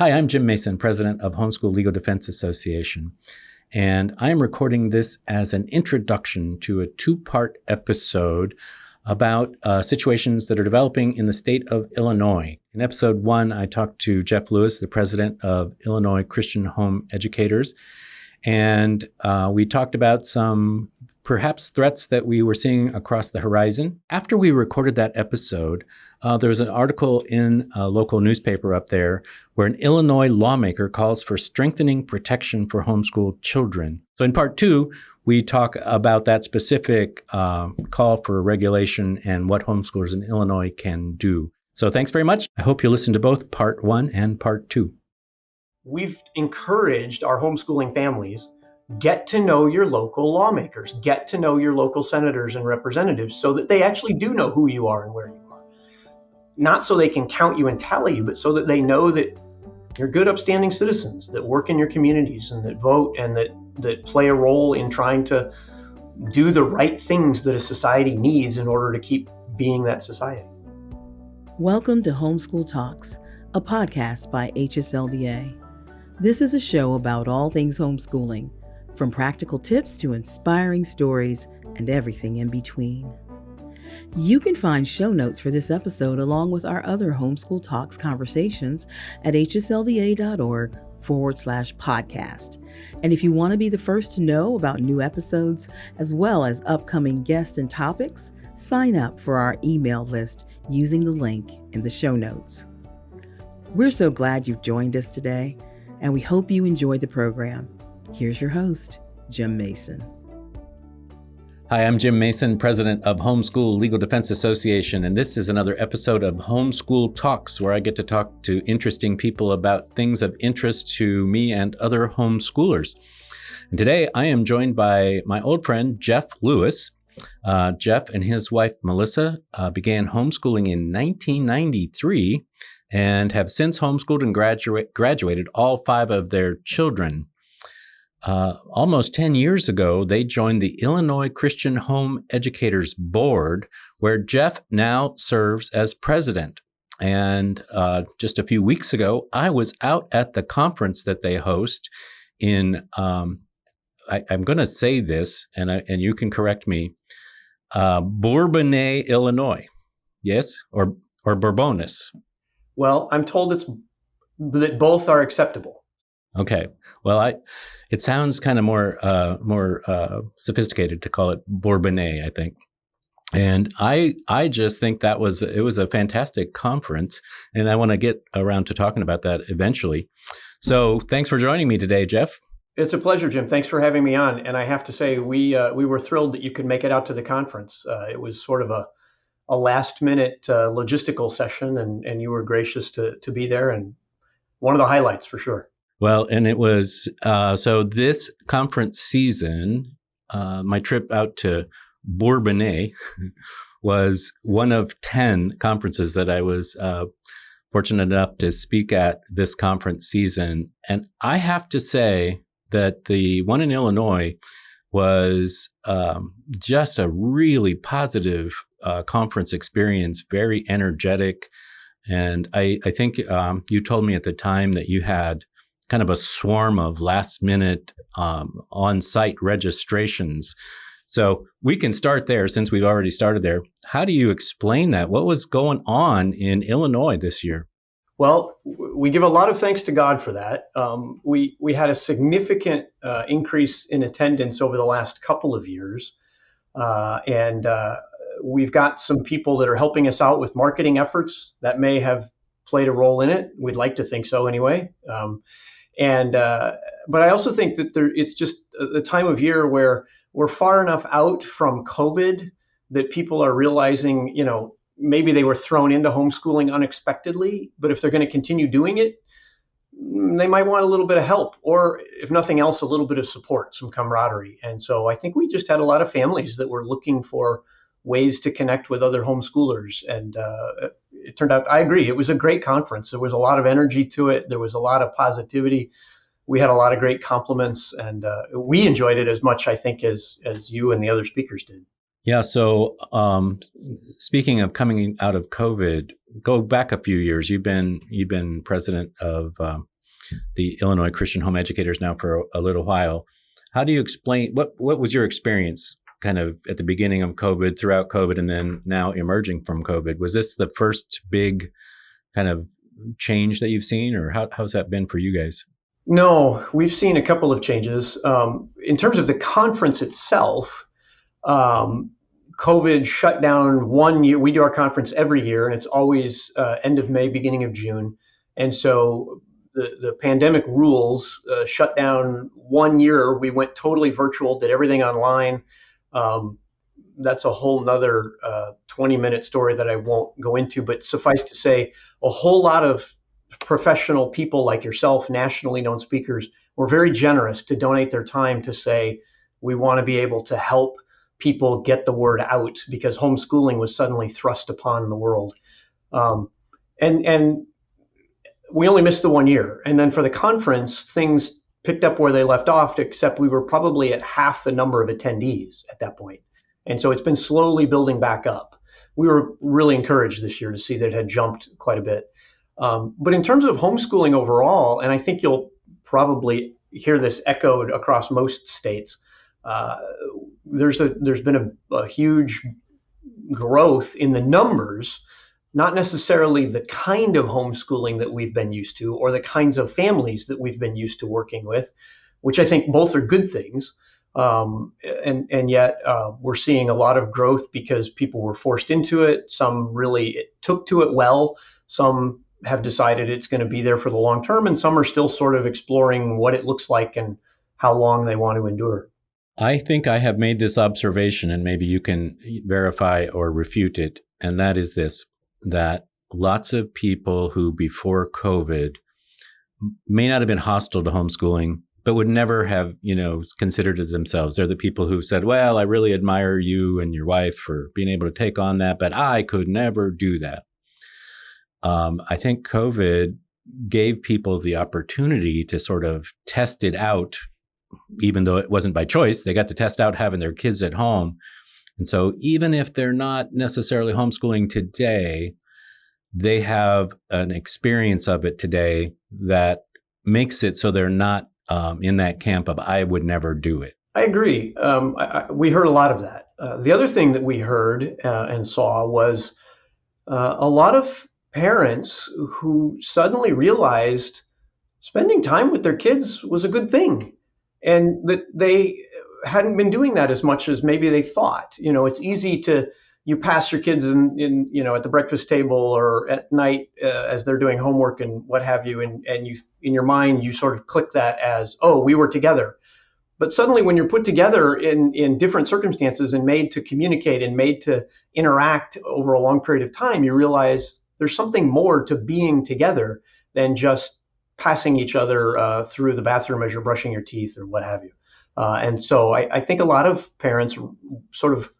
Hi, I'm Jim Mason, President of Homeschool Legal Defense Association, and I'm recording this as an introduction to a two-part episode about situations that are developing in the state of Illinois. In episode 1, I talked to Jeff Lewis, the president of Illinois Christian Home Educators, and we talked about some perhaps threats that we were seeing across the horizon. After we recorded that episode, there was an article in a local newspaper up there where an Illinois lawmaker calls for strengthening protection for homeschooled children. So in part 2, we talk about that specific call for regulation and what homeschoolers in Illinois can do. So thanks very much. I hope you listen to both part 1 and part 2. We've encouraged our homeschooling families, get to know your local lawmakers, get to know your local senators and representatives so that they actually do know who you are and where you are. Not so they can count you and tally you, but so that they know that you're good, upstanding citizens that work in your communities and that vote and that play a role in trying to do the right things that a society needs in order to keep being that society. Welcome to Homeschool Talks, a podcast by HSLDA. This is a show about all things homeschooling, from practical tips to inspiring stories and everything in between. You can find show notes for this episode along with our other Homeschool Talks conversations at hslda.org/podcast. And if you want to be the first to know about new episodes as well as upcoming guests and topics, sign up for our email list using the link in the show notes. We're so glad you've joined us today, and we hope you enjoyed the program. Here's your host, Jim Mason. Hi, I'm Jim Mason, President of Homeschool Legal Defense Association, and this is another episode of Homeschool Talks, where I get to talk to interesting people about things of interest to me and other homeschoolers. And today I am joined by my old friend, Jeff Lewis. Jeff and his wife, Melissa, began homeschooling in 1993 and have since homeschooled and graduated all 5 of their children. Almost 10 years ago, they joined the Illinois Christian Home Educators Board, where Jeff now serves as president. And just a few weeks ago, I was out at the conference that they host in, I'm going to say this, and you can correct me, Bourbonnais, Illinois. Yes? Or Bourbonnais? Well, I'm told that both are acceptable. Okay. Well, it sounds kind of more sophisticated to call it Bourbonnais, I think. And I just think it was a fantastic conference, and I want to get around to talking about that eventually. So thanks for joining me today, Jeff. It's a pleasure, Jim. Thanks for having me on. And I have to say, we were thrilled that you could make it out to the conference. It was sort of a last-minute logistical session, and you were gracious to be there, and one of the highlights for sure. Well, and it was, so this conference season, my trip out to Bourbonnais was one of 10 conferences that I was fortunate enough to speak at this conference season. And I have to say that the one in Illinois was just a really positive conference experience, very energetic. And I think you told me at the time that you had kind of a swarm of last-minute on-site registrations. So we can start there since we've already started there. How do you explain that? What was going on in Illinois this year? Well, we give a lot of thanks to God for that. We had a significant increase in attendance over the last couple of years. And we've got some people that are helping us out with marketing efforts that may have played a role in it. We'd like to think so anyway. But I also think that it's just the time of year where we're far enough out from COVID that people are realizing, maybe they were thrown into homeschooling unexpectedly, but if they're going to continue doing it, they might want a little bit of help, or if nothing else, a little bit of support, some camaraderie. And so I think we just had a lot of families that were looking for ways to connect with other homeschoolers. And it turned out, I agree, it was a great conference. There was a lot of energy to it. There was a lot of positivity. We had a lot of great compliments, and we enjoyed it as much, I think, as you and the other speakers did. Yeah. So speaking of coming out of COVID, go back a few years. You've been president of the Illinois Christian Home Educators now for a little while. How do you explain, what was your experience kind of at the beginning of COVID, throughout COVID, and then now emerging from COVID? Was this the first big kind of change that you've seen, or how's that been for you guys? No, we've seen a couple of changes. In terms of the conference itself, COVID shut down 1 year. We do our conference every year, and it's always end of May, beginning of June. And so the pandemic rules shut down 1 year. We went totally virtual, did everything online. That's a whole nother 20-minute story that I won't go into, but suffice to say, a whole lot of professional people like yourself, nationally known speakers, were very generous to donate their time to say, we want to be able to help people get the word out, because homeschooling was suddenly thrust upon the world. And we only missed the 1 year. And then for the conference, things picked up where they left off, except we were probably at half the number of attendees at that point. And so it's been slowly building back up. We were really encouraged this year to see that it had jumped quite a bit. But in terms of homeschooling overall, and I think you'll probably hear this echoed across most states, there's been a huge growth in the numbers, not necessarily the kind of homeschooling that we've been used to or the kinds of families that we've been used to working with, which I think both are good things. And yet we're seeing a lot of growth because people were forced into it. Some really took to it well. Some have decided it's going to be there for the long term, and some are still sort of exploring what it looks like and how long they want to endure. I think I have made this observation, and maybe you can verify or refute it, and that is this, that lots of people who before COVID may not have been hostile to homeschooling, but would never have, considered it themselves. They're the people who said, well, I really admire you and your wife for being able to take on that, but I could never do that. I think COVID gave people the opportunity to sort of test it out, even though it wasn't by choice. They got to test out having their kids at home. And so even if they're not necessarily homeschooling today, they have an experience of it today that makes it so they're not in that camp of, I would never do it. I agree. We heard a lot of that. The other thing that we heard and saw was a lot of parents who suddenly realized spending time with their kids was a good thing, and that they hadn't been doing that as much as maybe they thought. It's easy you pass your kids in at the breakfast table or at night as they're doing homework and what have you, and you, in your mind, you sort of click that as, oh, we were together. But suddenly when you're put together in different circumstances and made to communicate and made to interact over a long period of time, you realize there's something more to being together than just passing each other through the bathroom as you're brushing your teeth or what have you. And so I think a lot of parents sort of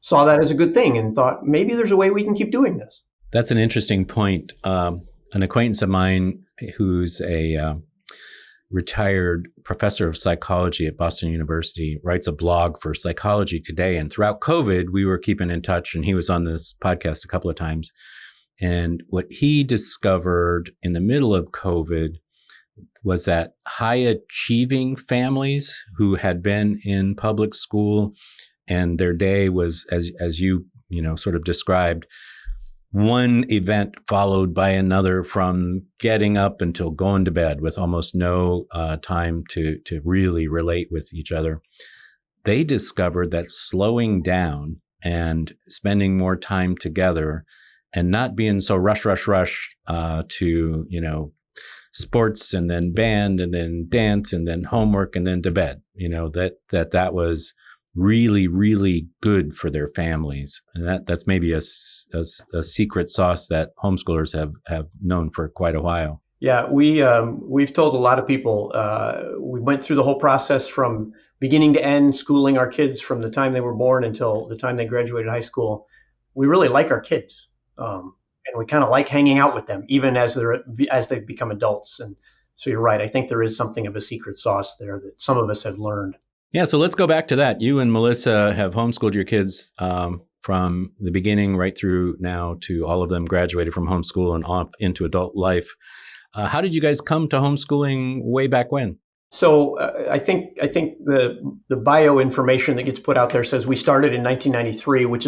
saw that as a good thing and thought, maybe there's a way we can keep doing this. That's an interesting point. An acquaintance of mine who's a retired professor of psychology at Boston University writes a blog for Psychology Today. And throughout COVID, we were keeping in touch, and he was on this podcast a couple of times. And what he discovered in the middle of COVID was that high achieving families who had been in public school and their day was, as you sort of described, one event followed by another, from getting up until going to bed, with almost no time to really relate with each other. They discovered that slowing down and spending more time together and not being so rush to, sports and then band and then dance and then homework and then to bed, that was really, really good for their families. And that's maybe a secret sauce that homeschoolers have known for quite a while. Yeah, we've told a lot of people, we went through the whole process from beginning to end, schooling our kids from the time they were born until the time they graduated high school. We really like our kids. And we kind of like hanging out with them, even as they've become adults. And so you're right. I think there is something of a secret sauce there that some of us have learned. Yeah. So let's go back to that. You and Melissa have homeschooled your kids from the beginning right through now to all of them graduated from homeschool and off into adult life. How did you guys come to homeschooling way back when? So I think the bio information that gets put out there says we started in 1993, which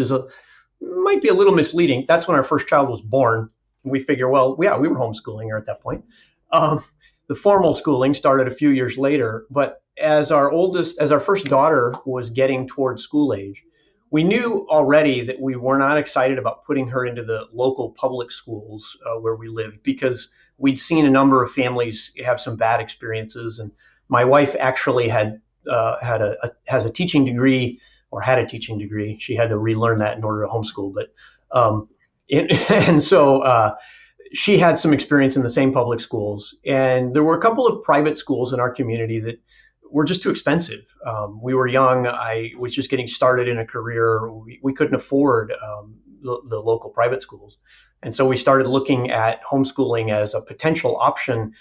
might be a little misleading. That's when our first child was born. We figure, well, yeah, we were homeschooling her at that point. The formal schooling started a few years later, but as our first daughter was getting towards school age, we knew already that we were not excited about putting her into the local public schools where we lived, because we'd seen a number of families have some bad experiences. And my wife actually has a teaching degree, or had a teaching degree. She had to relearn that in order to homeschool. But so she had some experience in the same public schools. And there were a couple of private schools in our community that were just too expensive. We were young. I was just getting started in a career. We couldn't afford the local private schools. And so we started looking at homeschooling as a potential option.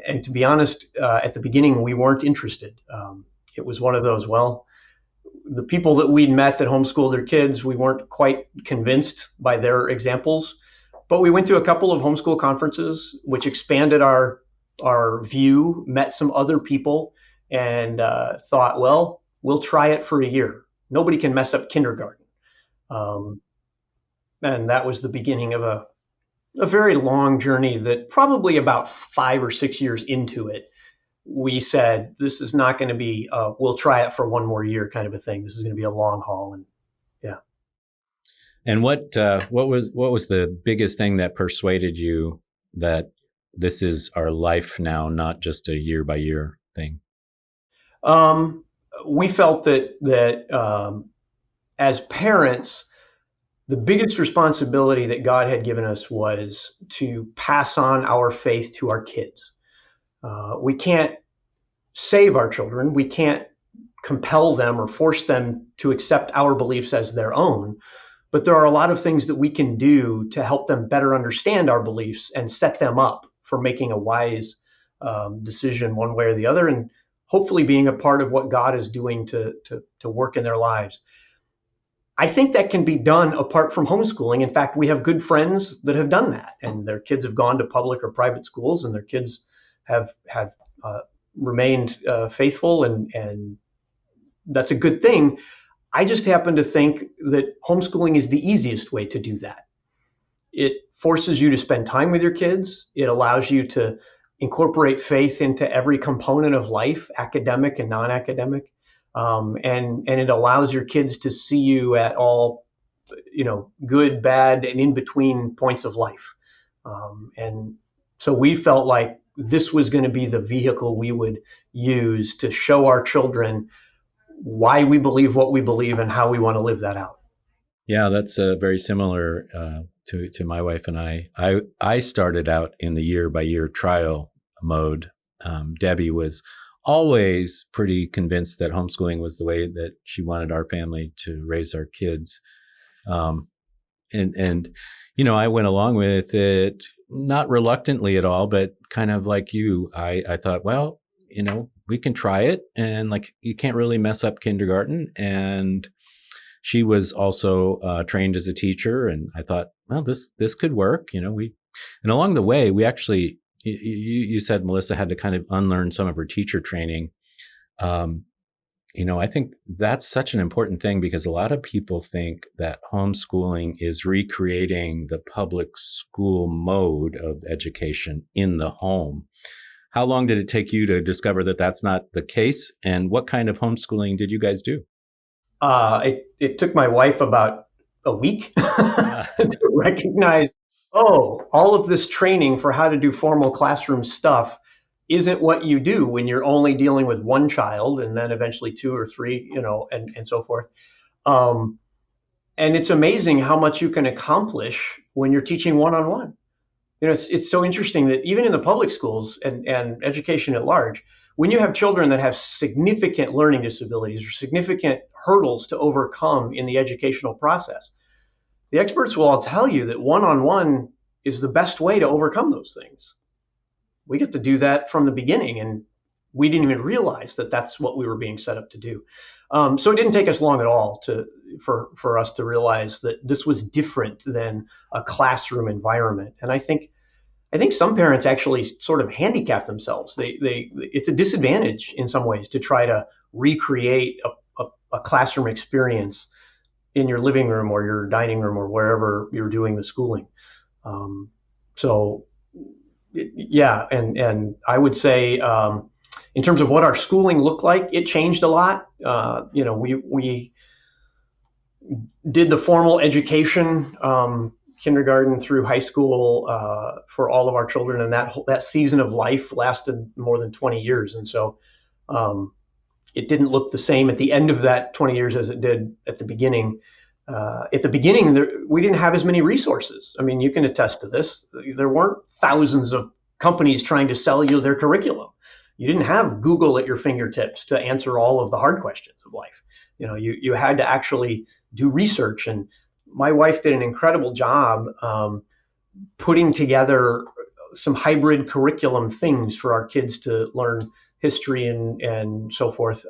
And to be honest, at the beginning, we weren't interested. It was one of those, well, the people that we'd met that homeschooled their kids, we weren't quite convinced by their examples. But we went to a couple of homeschool conferences, which expanded our view, met some other people, and thought, well, we'll try it for a year. Nobody can mess up kindergarten. And that was the beginning of a very long journey that probably about 5 or 6 years into it, we said, this is not going to be, we'll try it for one more year kind of a thing. This is going to be a long haul. And yeah. And what was the biggest thing that persuaded you that this is our life now, not just a year by year thing? We felt that as parents, the biggest responsibility that God had given us was to pass on our faith to our kids. We can't save our children. We can't compel them or force them to accept our beliefs as their own. But there are a lot of things that we can do to help them better understand our beliefs and set them up for making a wise decision one way or the other, and hopefully being a part of what God is doing to work in their lives. I think that can be done apart from homeschooling. In fact, we have good friends that have done that, and their kids have gone to public or private schools, and their kids have remained faithful, and that's a good thing. I just happen to think that homeschooling is the easiest way to do that. It forces you to spend time with your kids. It allows you to incorporate faith into every component of life, academic and non-academic. And it allows your kids to see you at all, good, bad, and in between points of life. And so we felt like this was going to be the vehicle we would use to show our children why we believe what we believe and how we want to live that out. Yeah, that's very similar to my wife and I. I started out in the year by year trial mode. Debbie was always pretty convinced that homeschooling was the way that she wanted our family to raise our kids. And I went along with it, not reluctantly at all, but kind of like you. I thought, well, we can try it, and you can't really mess up kindergarten. And she was also trained as a teacher, and I thought, well, this could work. And along the way, we actually, you said Melissa had to kind of unlearn some of her teacher training. I think that's such an important thing, because a lot of people think that homeschooling is recreating the public school mode of education in the home. How long did it take you to discover that that's not the case? And what kind of homeschooling did you guys do? It took my wife about a week to recognize, all of this training for how to do formal classroom stuff isn't what you do when you're only dealing with one child, and then eventually 2 or 3, and so forth. And it's amazing how much you can accomplish when you're teaching one-on-one. It's so interesting that even in the public schools and education at large, when you have children that have significant learning disabilities or significant hurdles to overcome in the educational process, the experts will all tell you that one-on-one is the best way to overcome those things. We get to do that from the beginning, and we didn't even realize that that's what we were being set up to do. So it didn't take us long at all for us to realize that this was different than a classroom environment. And I think I think some parents actually sort of handicap themselves. It's a disadvantage in some ways to try to recreate a classroom experience in your living room or your dining room or wherever you're doing the schooling. So yeah, and I would say in terms of what our schooling looked like, it changed a lot. We did the formal education, kindergarten through high school, for all of our children, and that season of life lasted more than 20 years, and so it didn't look the same at the end of that 20 years as it did at the beginning. We didn't have as many resources. I mean, you can attest to this. There weren't thousands of companies trying to sell you their curriculum. You didn't have Google at your fingertips to answer all of the hard questions of life. You had to actually do research, and my wife did an incredible job putting together some hybrid curriculum things for our kids to learn history and so forth.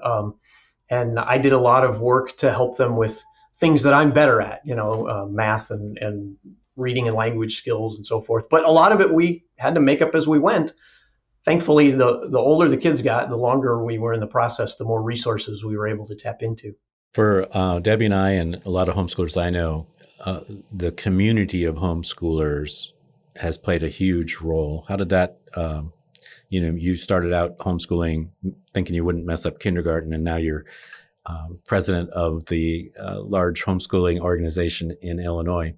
And I did a lot of work to help them with things that I'm better at, math and reading and language skills and so forth. But a lot of it we had to make up as we went. Thankfully, the older the kids got, the longer we were in the process, the more resources we were able to tap into. For Debbie and I and a lot of homeschoolers I know, the community of homeschoolers has played a huge role. How did that, you started out homeschooling thinking you wouldn't mess up kindergarten, and now you're president of the large homeschooling organization in Illinois.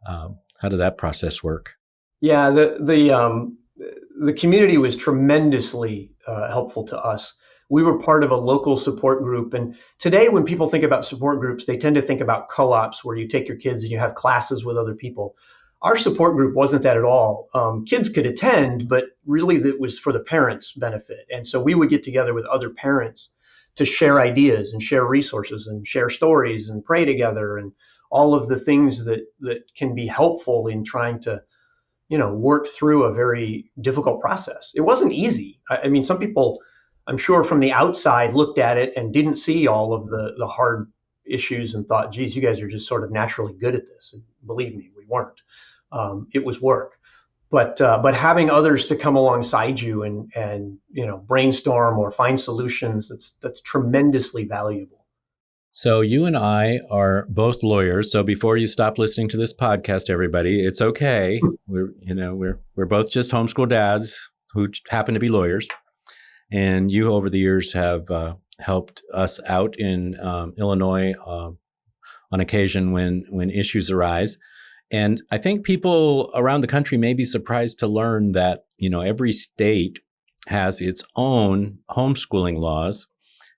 How did that process work? Yeah, the community was tremendously helpful to us. We were part of a local support group. And today, when people think about support groups, they tend to think about co-ops where you take your kids and you have classes with other people. Our support group wasn't that at all. Kids could attend, but really it was for the parents' benefit. And so we would get together with other parents to share ideas and share resources and share stories and pray together and all of the things that can be helpful in trying to work through a very difficult process. It wasn't easy. I mean, some people, I'm sure from the outside, looked at it and didn't see all of the hard issues and thought, geez, you guys are just sort of naturally good at this. And believe me, we weren't. It was work. But having others to come alongside you and brainstorm or find solutions, that's tremendously valuable. So you and I are both lawyers. So before you stop listening to this podcast, everybody, it's okay. We're both just homeschool dads who happen to be lawyers. And you over the years have helped us out in Illinois on occasion when issues arise. And I think people around the country may be surprised to learn that, every state has its own homeschooling laws.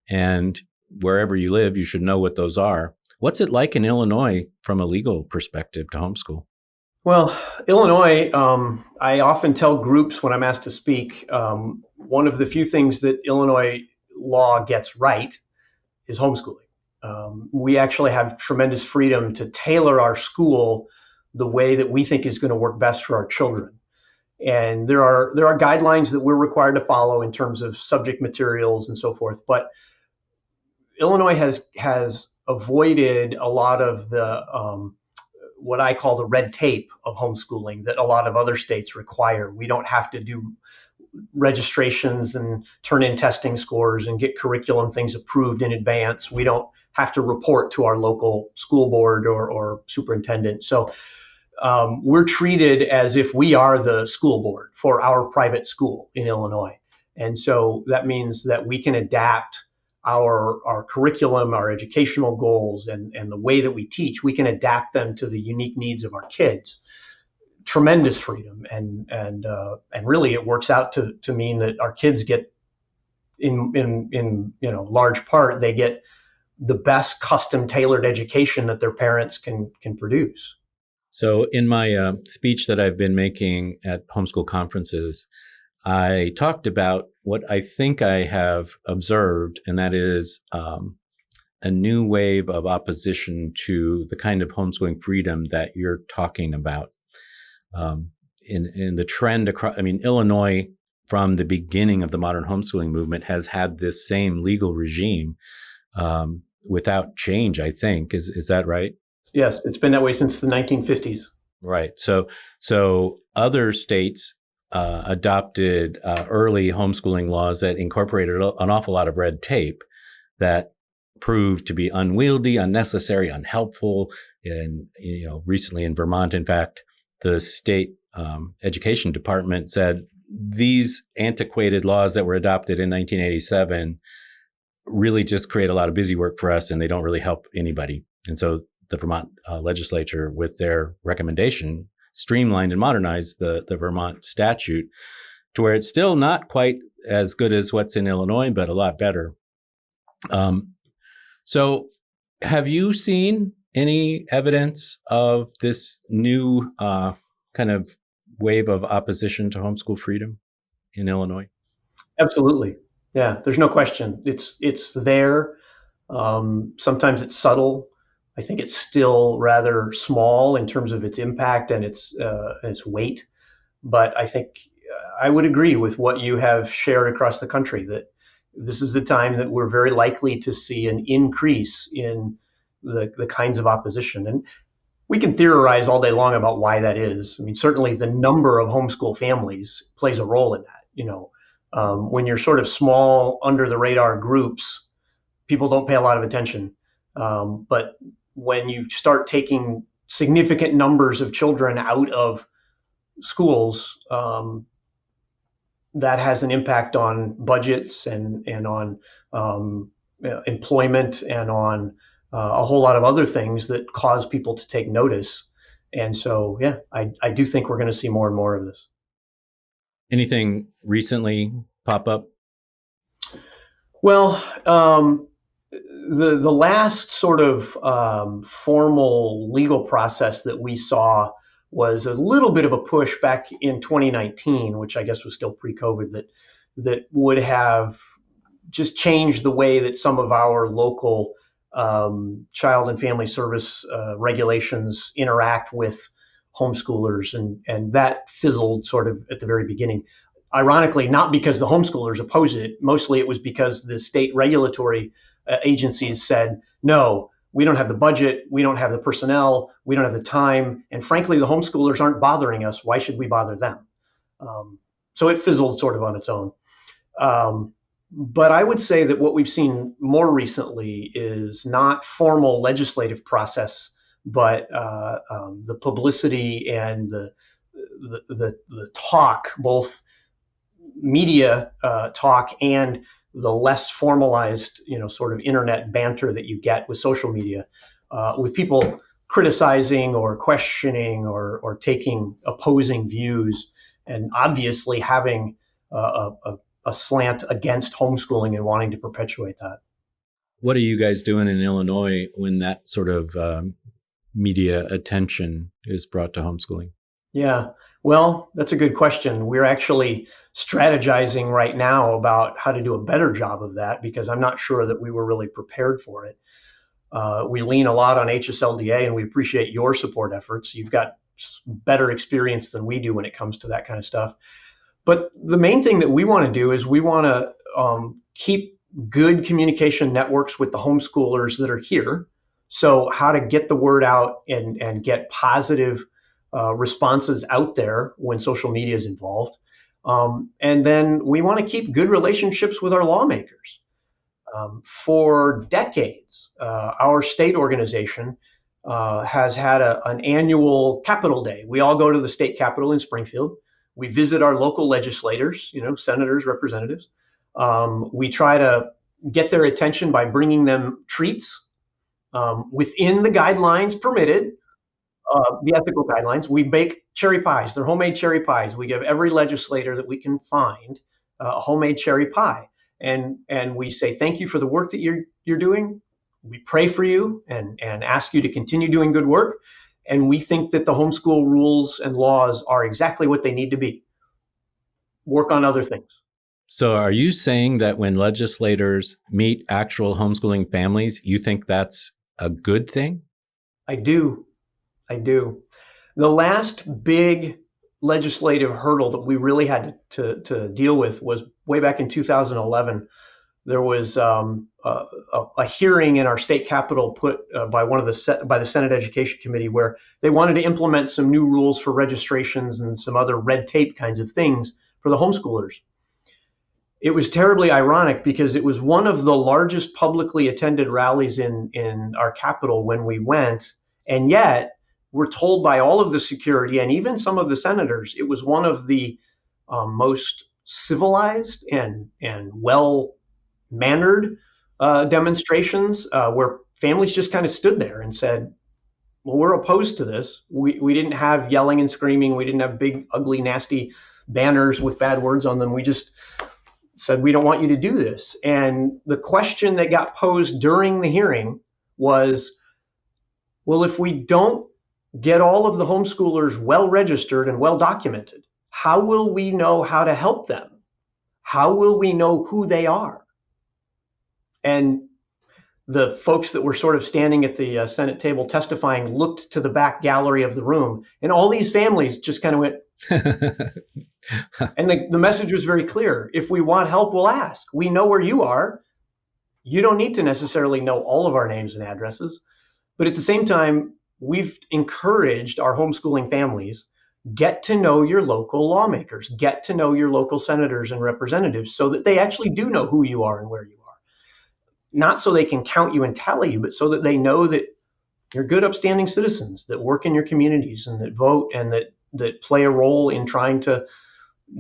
And wherever you live, you should know what those are. What's it like in Illinois from a legal perspective to homeschool? Well, Illinois, I often tell groups when I'm asked to speak, one of the few things that Illinois law gets right is homeschooling. We actually have tremendous freedom to tailor our school the way that we think is going to work best for our children. And there are guidelines that we're required to follow in terms of subject materials and so forth. But Illinois has avoided a lot of the what I call the red tape of homeschooling that a lot of other states require. We don't have to do registrations and turn in testing scores and get curriculum things approved in advance. We don't have to report to our local school board or superintendent. So we're treated as if we are the school board for our private school in Illinois. And so that means that we can adapt our curriculum, our educational goals, and the way that we teach. We can adapt them to the unique needs of our kids. Tremendous freedom, and really it works out to mean that our kids get in large part, they get the best custom tailored education that their parents can produce. So in my speech that I've been making at homeschool conferences, I talked about what I think I have observed, and that is a new wave of opposition to the kind of homeschooling freedom that you're talking about. In the trend across, Illinois, from the beginning of the modern homeschooling movement, has had this same legal regime without change, I think. Is that right? Yes, it's been that way since the 1950s. Right. So other states adopted early homeschooling laws that incorporated an awful lot of red tape that proved to be unwieldy, unnecessary, unhelpful. And recently in Vermont, in fact, the state education department said these antiquated laws that were adopted in 1987 really just create a lot of busy work for us, and they don't really help anybody. And so the Vermont legislature, with their recommendation, streamlined and modernized the Vermont statute to where it's still not quite as good as what's in Illinois, but a lot better. So have you seen any evidence of this new kind of wave of opposition to homeschool freedom in Illinois? Absolutely. Yeah, there's no question. It's there. Sometimes it's subtle. I think it's still rather small in terms of its impact and its weight. But I think I would agree with what you have shared across the country, that this is the time that we're very likely to see an increase in the kinds of opposition. And we can theorize all day long about why that is. I mean, certainly the number of homeschool families plays a role in that. When you're sort of small, under the radar groups, people don't pay a lot of attention. But when you start taking significant numbers of children out of schools, that has an impact on budgets and on employment and on a whole lot of other things that cause people to take notice. And so, yeah, I do think we're going to see more and more of this. Anything recently pop up? Well, the last sort of formal legal process that we saw was a little bit of a push back in 2019, which I guess was still pre-COVID, that would have just changed the way that some of our local child and family service regulations interact with homeschoolers, and that fizzled sort of at the very beginning. Ironically, not because the homeschoolers opposed it. Mostly it was because the state regulatory agencies said, no, we don't have the budget, we don't have the personnel, we don't have the time, and frankly, the homeschoolers aren't bothering us. Why should we bother them? So it fizzled sort of on its own. But I would say that what we've seen more recently is not formal legislative process, but the publicity and the talk, both media talk and the less formalized, sort of internet banter that you get with social media, with people criticizing or questioning or taking opposing views, and obviously having a slant against homeschooling and wanting to perpetuate that. What are you guys doing in Illinois when that sort of media attention is brought to homeschooling? Yeah, well, that's a good question. We're actually strategizing right now about how to do a better job of that, because I'm not sure that we were really prepared for it. We lean a lot on HSLDA, and we appreciate your support efforts. You've got better experience than we do when it comes to that kind of stuff. But the main thing that we want to do is we want to keep good communication networks with the homeschoolers that are here. So how to get the word out and get positive responses out there when social media is involved. And then we want to keep good relationships with our lawmakers. For decades, our state organization has had an annual Capitol Day. We all go to the state capitol in Springfield. We visit our local legislators, senators, representatives. We try to get their attention by bringing them treats within the guidelines permitted, the ethical guidelines. We bake cherry pies. They're homemade cherry pies. We give every legislator that we can find a homemade cherry pie. And we say, thank you for the work that you're doing. We pray for you and ask you to continue doing good work. And we think that the homeschool rules and laws are exactly what they need to be. Work on other things. So are you saying that when legislators meet actual homeschooling families, you think that's a good thing? I do. The last big legislative hurdle that we really had to deal with was way back in 2011. there was a hearing in our state capitol put by by the Senate Education Committee, where they wanted to implement some new rules for registrations and some other red tape kinds of things for the homeschoolers. It was terribly ironic because it was one of the largest publicly attended rallies in our capital when we went, and yet we're told by all of the security and even some of the senators it was one of the most civilized and well-mannered demonstrations where families just kind of stood there and said, well, we're opposed to this. We didn't have yelling and screaming. We didn't have big, ugly, nasty banners with bad words on them. We just said, we don't want you to do this. And the question that got posed during the hearing was, well, if we don't get all of the homeschoolers well registered and well documented, how will we know how to help them? How will we know who they are? And the folks that were sort of standing at the Senate table testifying looked to the back gallery of the room, and all these families just kind of went, and the message was very clear. If we want help, we'll ask. We know where you are. You don't need to necessarily know all of our names and addresses. But at the same time, we've encouraged our homeschooling families, get to know your local lawmakers, get to know your local senators and representatives so that they actually do know who you are and where you are. Not so they can count you and tally you, but so that they know that you're good, upstanding citizens that work in your communities and that vote and that play a role in trying to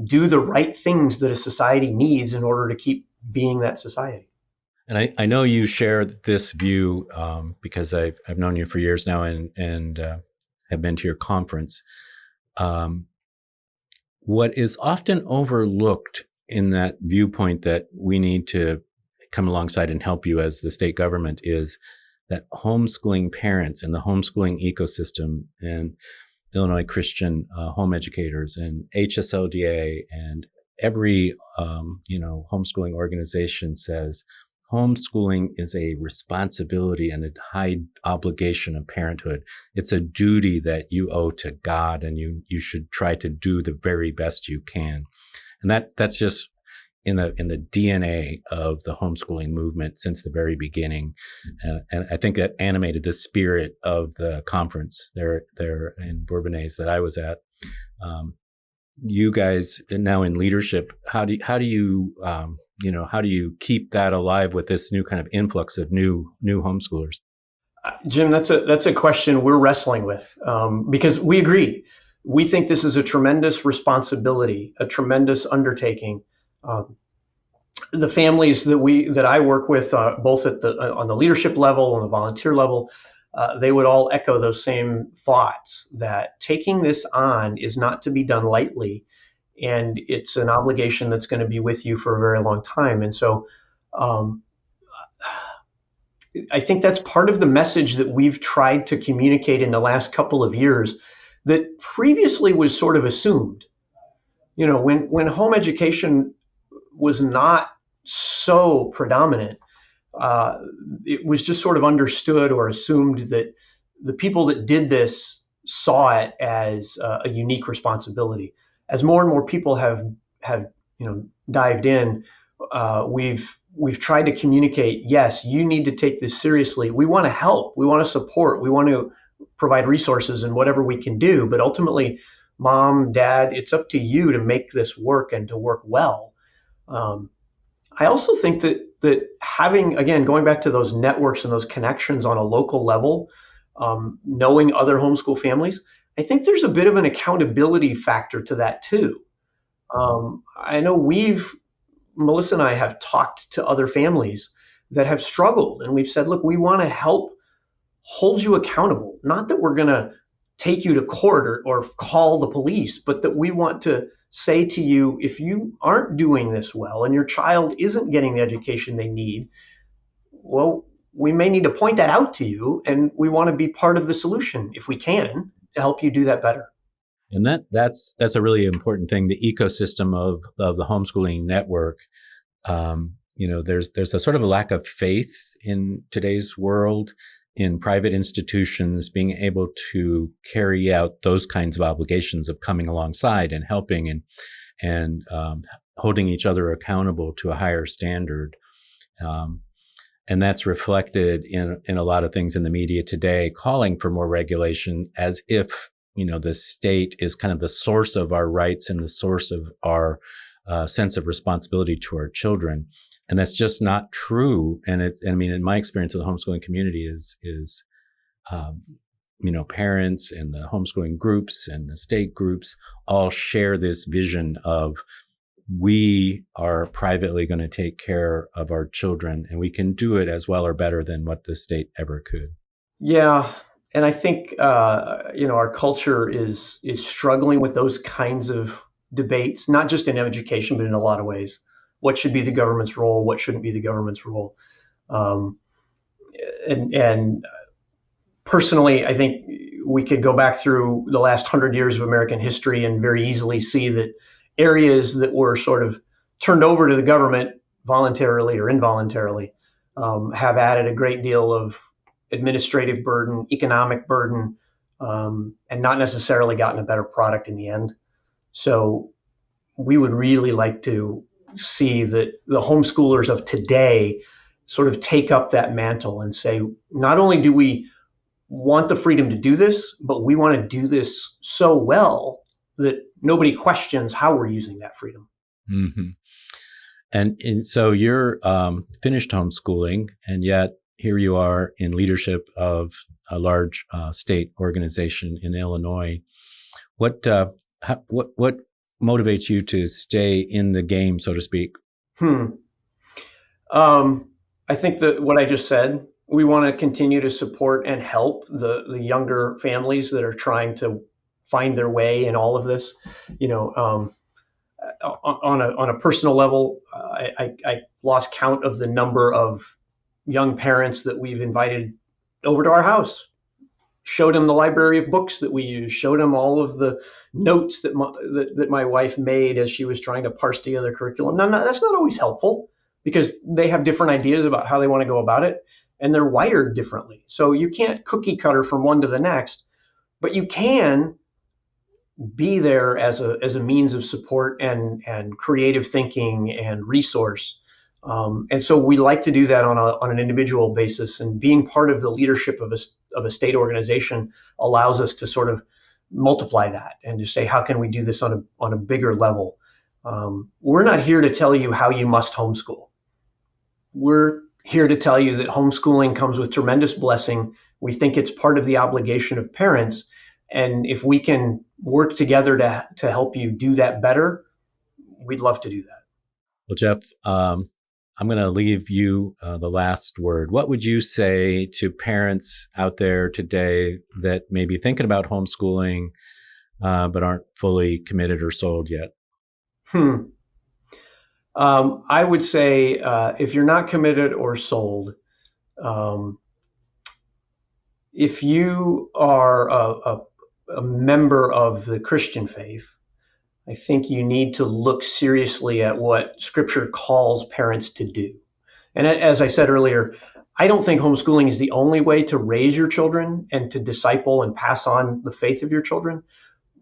do the right things that a society needs in order to keep being that society. And I know you share this view because I've known you for years now and have been to your conference. What is often overlooked in that viewpoint that we need to come alongside and help you as the state government is that homeschooling parents and the homeschooling ecosystem and Illinois Christian home educators and HSLDA and every homeschooling organization says homeschooling is a responsibility and a high obligation of parenthood. It's a duty that you owe to God, and you should try to do the very best you can. And that's just in the DNA of the homeschooling movement since the very beginning. And I think that animated the spirit of the conference there in Bourbonnais that I was at. You guys now in leadership, how do you keep that alive with this new kind of influx of new homeschoolers? Jim, that's a question we're wrestling with because we agree. We think this is a tremendous responsibility, a tremendous undertaking. The families that I work with, both on the leadership level and the volunteer level, they would all echo those same thoughts that taking this on is not to be done lightly, and it's an obligation that's going to be with you for a very long time. And so, I think that's part of the message that we've tried to communicate in the last couple of years that previously was sort of assumed. When home education was not so predominant, it was just sort of understood or assumed that the people that did this saw it as a unique responsibility. As more and more people have dived in, we've tried to communicate, yes, you need to take this seriously. We want to help, we want to support, we want to provide resources and whatever we can do, but ultimately, Mom, Dad, it's up to you to make this work and to work well. I also think that having, again, going back to those networks and those connections on a local level, knowing other homeschool families, I think there's a bit of an accountability factor to that too. I know Melissa and I have talked to other families that have struggled, and we've said, look, we want to help hold you accountable. Not that we're going to take you to court or call the police, but that we want to say to you, if you aren't doing this well and your child isn't getting the education they need, well, we may need to point that out to you, and we want to be part of the solution if we can to help you do that better. And that's a really important thing. The ecosystem of the homeschooling network. There's a sort of a lack of faith in today's world in private institutions being able to carry out those kinds of obligations of coming alongside and helping and holding each other accountable to a higher standard. And that's reflected in a lot of things in the media today, calling for more regulation as if, the state is kind of the source of our rights and the source of our sense of responsibility to our children. And that's just not true. And in my experience of the homeschooling community is parents and the homeschooling groups and the state groups all share this vision of we are privately going to take care of our children, and we can do it as well or better than what the state ever could. Yeah. And I think, our culture is struggling with those kinds of debates, not just in education, but in a lot of ways. What should be the government's role? What shouldn't be the government's role? And personally, I think we could go back through the last 100 years of American history and very easily see that areas that were sort of turned over to the government voluntarily or involuntarily have added a great deal of administrative burden, economic burden, and not necessarily gotten a better product in the end. So we would really like to see that the homeschoolers of today sort of take up that mantle and say, not only do we want the freedom to do this, but we want to do this so well that nobody questions how we're using that freedom. Mm-hmm. And so you're finished homeschooling, and yet here you are in leadership of a large state organization in Illinois. What motivates you to stay in the game, so to speak? I think that what I just said, we want to continue to support and help the younger families that are trying to find their way in all of this. On a personal level, I lost count of the number of young parents that we've invited over to our house, showed them the library of books that we use, showed them all of the notes that my wife made as she was trying to parse together curriculum. Now, that's not always helpful because they have different ideas about how they want to go about it, and they're wired differently. So you can't cookie cutter from one to the next, but you can be there as a means of support and creative thinking and resource. And so we like to do that on an individual basis, and being part of the leadership of a state organization allows us to sort of multiply that and to say, how can we do this on a bigger level? We're not here to tell you how you must homeschool. We're here to tell you that homeschooling comes with tremendous blessing. We think it's part of the obligation of parents. And if we can work together to help you do that better, we'd love to do that. Well, Jeff, I'm going to leave you the last word. What would you say to parents out there today that may be thinking about homeschooling, but aren't fully committed or sold yet? I would say if you're not committed or sold, if you are a member of the Christian faith, I think you need to look seriously at what Scripture calls parents to do. And as I said earlier, I don't think homeschooling is the only way to raise your children and to disciple and pass on the faith of your children.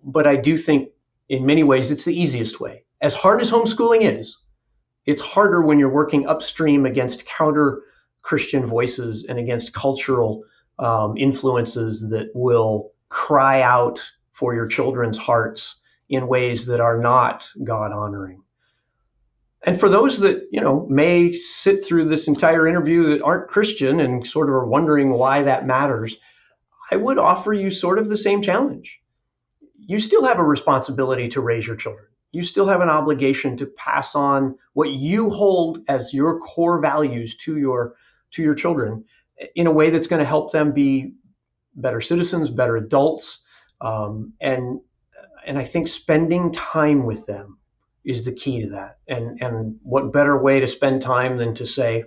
But I do think in many ways it's the easiest way. As hard as homeschooling is, it's harder when you're working upstream against counter Christian voices and against cultural influences that will cry out for your children's hearts in ways that are not God honoring. And for those that, may sit through this entire interview that aren't Christian and sort of are wondering why that matters, I would offer you sort of the same challenge. You still have a responsibility to raise your children. You still have an obligation to pass on what you hold as your core values to your children in a way that's going to help them be better citizens, better adults. And I think spending time with them is the key to that. And what better way to spend time than to say,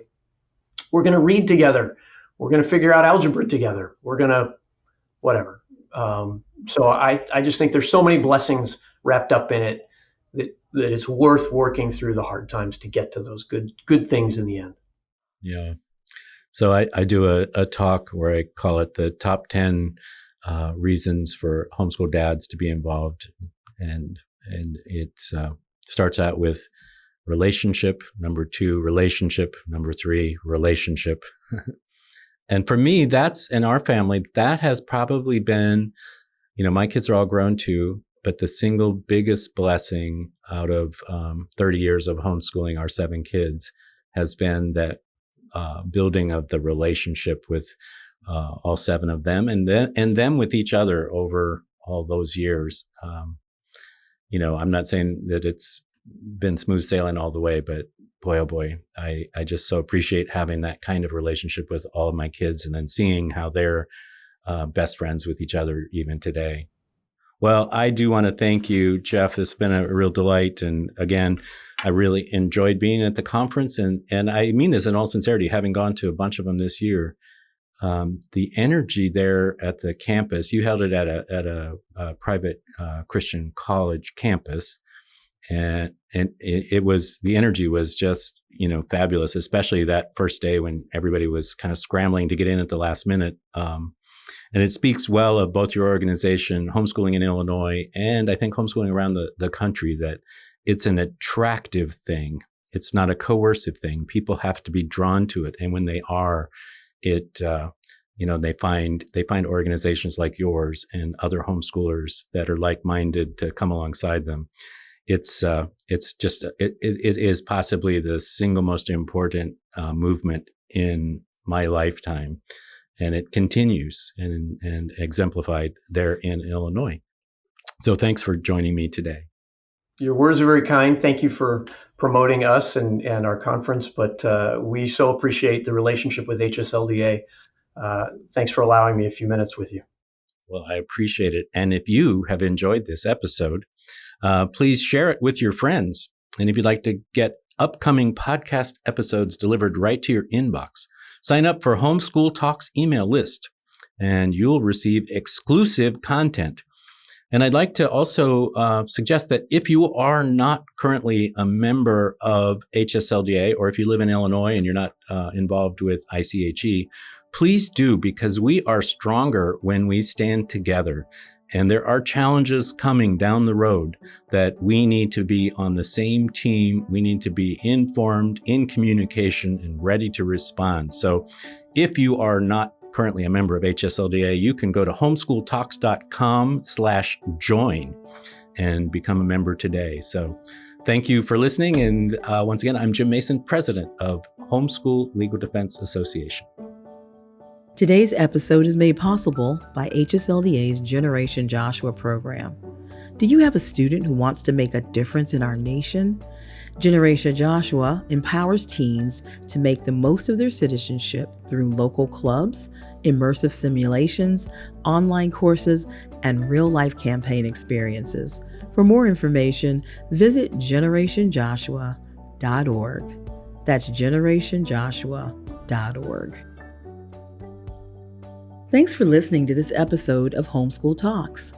we're going to read together. We're going to figure out algebra together. We're going to whatever. So I just think there's so many blessings wrapped up in it that it's worth working through the hard times to get to those good things in the end. Yeah. So I do a talk where I call it the top 10 reasons for homeschool dads to be involved. And it starts out with relationship. Number 2, relationship. Number 3, relationship. And for me, in our family, that has probably been, my kids are all grown too, but the single biggest blessing out of 30 years of homeschooling our 7 kids has been that building of the relationship with all 7 of them, and them with each other over all those years. I'm not saying that it's been smooth sailing all the way, but boy, oh boy, I just so appreciate having that kind of relationship with all of my kids, and then seeing how they're best friends with each other even today. Well, I do want to thank you, Jeff. It's been a real delight. And again, I really enjoyed being at the conference. And I mean this in all sincerity, having gone to a bunch of them this year. The energy there at the campus, you held it at a private Christian college campus. And the energy was just, fabulous, especially that first day when everybody was kind of scrambling to get in at the last minute. And it speaks well of both your organization, Homeschooling in Illinois, and I think homeschooling around the country, that it's an attractive thing. It's not a coercive thing. People have to be drawn to it. And when they are, they find organizations like yours and other homeschoolers that are like-minded to come alongside them. It is possibly the single most important movement in my lifetime. And it continues and exemplified there in Illinois. So thanks for joining me today. Your words are very kind. Thank you for promoting us and our conference, but we so appreciate the relationship with HSLDA. Thanks for allowing me a few minutes with you. Well, I appreciate it. And if you have enjoyed this episode, please share it with your friends. And if you'd like to get upcoming podcast episodes delivered right to your inbox, sign up for Homeschool Talks email list, and you'll receive exclusive content. And I'd like to also suggest that if you are not currently a member of HSLDA, or if you live in Illinois and you're not involved with ICHE, please do, because we are stronger when we stand together. And there are challenges coming down the road that we need to be on the same team. We need to be informed, in communication, and ready to respond. So if you are not currently a member of HSLDA, you can go to homeschooltalks.com/join and become a member today. So thank you for listening. And once again, I'm Jim Mason, President of Homeschool Legal Defense Association. Today's episode is made possible by HSLDA's Generation Joshua program. Do you have a student who wants to make a difference in our nation? Generation Joshua empowers teens to make the most of their citizenship through local clubs, immersive simulations, online courses, and real-life campaign experiences. For more information, visit generationjoshua.org. That's generationjoshua.org. Thanks for listening to this episode of Homeschool Talks.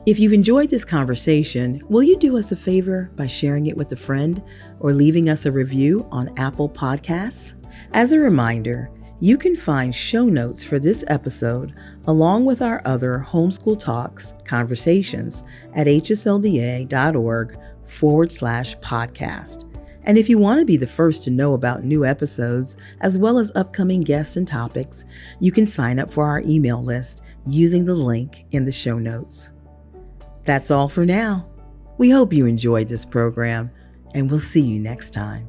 If you've enjoyed this conversation, will you do us a favor by sharing it with a friend or leaving us a review on Apple Podcasts? As a reminder, you can find show notes for this episode along with our other Homeschool Talks conversations at hslda.org/podcast. And if you want to be the first to know about new episodes, as well as upcoming guests and topics, you can sign up for our email list using the link in the show notes. That's all for now. We hope you enjoyed this program, and we'll see you next time.